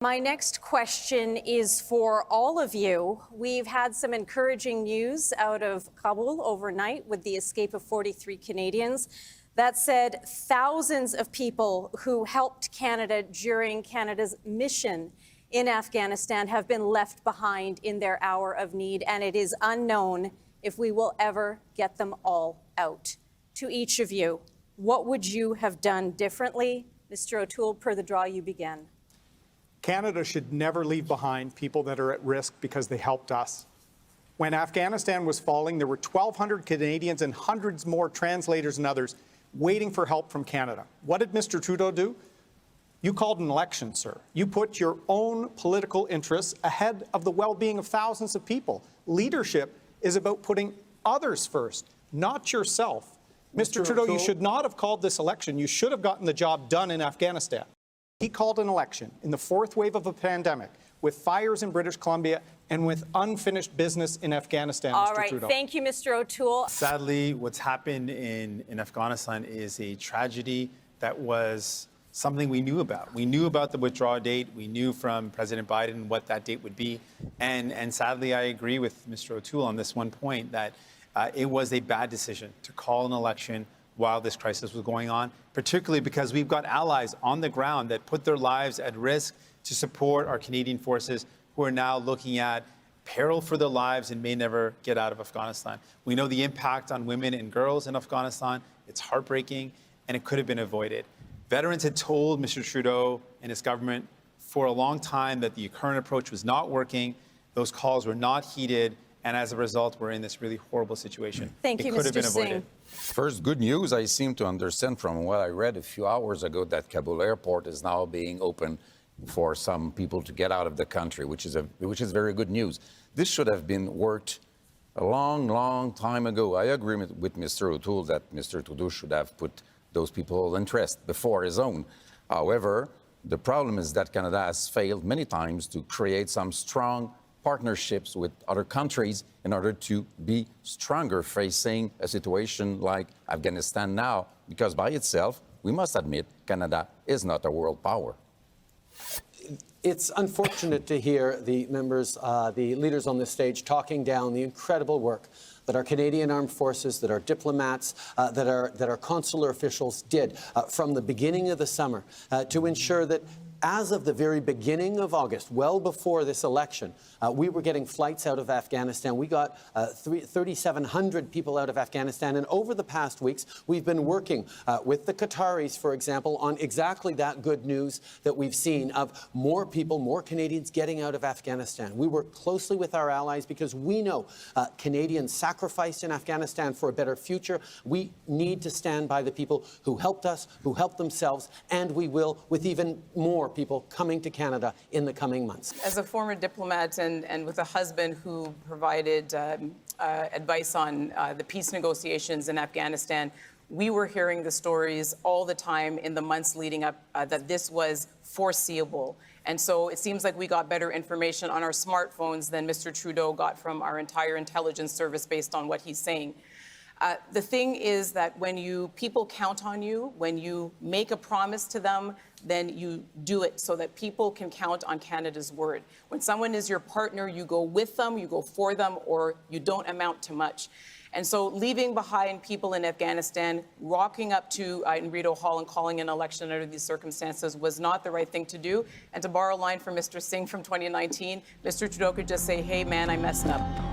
My next question is for all of you. We've had some encouraging news out of Kabul overnight with the escape of 43 Canadians. That said, thousands of people who helped Canada during Canada's mission in Afghanistan have been left behind in their hour of need, and it is unknown if we will ever get them all out. To each of you, what would you have done differently? Mr. O'Toole, per the draw, you begin. Canada should never leave behind people that are at risk because they helped us. When Afghanistan was falling, there were 1,200 Canadians and hundreds more translators and others waiting for help from Canada. What did Mr. Trudeau do? You called an election, sir. You put your own political interests ahead of the well-being of thousands of people. Leadership is about putting others first, not yourself. Mr. Trudeau, you should not have called this election. You should have gotten the job done in Afghanistan. He called an election in the fourth wave of a pandemic with fires in British Columbia and with unfinished business in Afghanistan, All Mr. right, Trudeau. Thank you, Mr. O'Toole. Sadly, what's happened in Afghanistan is a tragedy that was something we knew about. We knew about the withdrawal date. We knew from President Biden what that date would be. And sadly, I agree with Mr. O'Toole on this one point that it was a bad decision to call an election while this crisis was going on, particularly because we've got allies on the ground that put their lives at risk to support our Canadian forces who are now looking at peril for their lives and may never get out of Afghanistan. We know the impact on women and girls in Afghanistan. It's heartbreaking, and it could have been avoided. Veterans had told Mr. Trudeau and his government for a long time that the current approach was not working. Those calls were not heeded, and as a result, we're in this really horrible situation. Thank you, It could have Mr. been Singh. avoided. First, good news. I seem to understand from what I read a few hours ago that Kabul airport is now being open for some people to get out of the country, which is very good news. This should have been worked a long time ago. I agree with Mr. O'Toole that Mr. Trudeau should have put those people's interest before his own. However, the problem is that Canada has failed many times to create some strong partnerships with other countries in order to be stronger facing a situation like Afghanistan now, because by itself, we must admit, Canada is not a world power. It's unfortunate to hear the members, the leaders on this stage talking down the incredible work that our Canadian Armed Forces, that our diplomats, that our consular officials did from the beginning of the summer to ensure that as of the very beginning of August, well before this election, we were getting flights out of Afghanistan. We got 3,700 people out of Afghanistan. And over the past weeks, we've been working with the Qataris, for example, on exactly that good news that we've seen of more people, more Canadians getting out of Afghanistan. We work closely with our allies because we know Canadians sacrificed in Afghanistan for a better future. We need to stand by the people who helped us, who helped themselves, and we will with even more people coming to Canada in the coming months. As a former diplomat and with a husband who provided advice on the peace negotiations in Afghanistan, we were hearing the stories all the time in the months leading up that this was foreseeable. And so it seems like we got better information on our smartphones than Mr. Trudeau got from our entire intelligence service based on what he's saying. The thing is that when people count on you, when you make a promise to them, then you do it so that people can count on Canada's word. When someone is your partner, you go with them, you go for them, or you don't amount to much. And so leaving behind people in Afghanistan, rocking up to in Rideau Hall and calling an election under these circumstances was not the right thing to do. And to borrow a line from Mr. Singh from 2019, Mr. Trudeau could just say, hey, man, I messed up.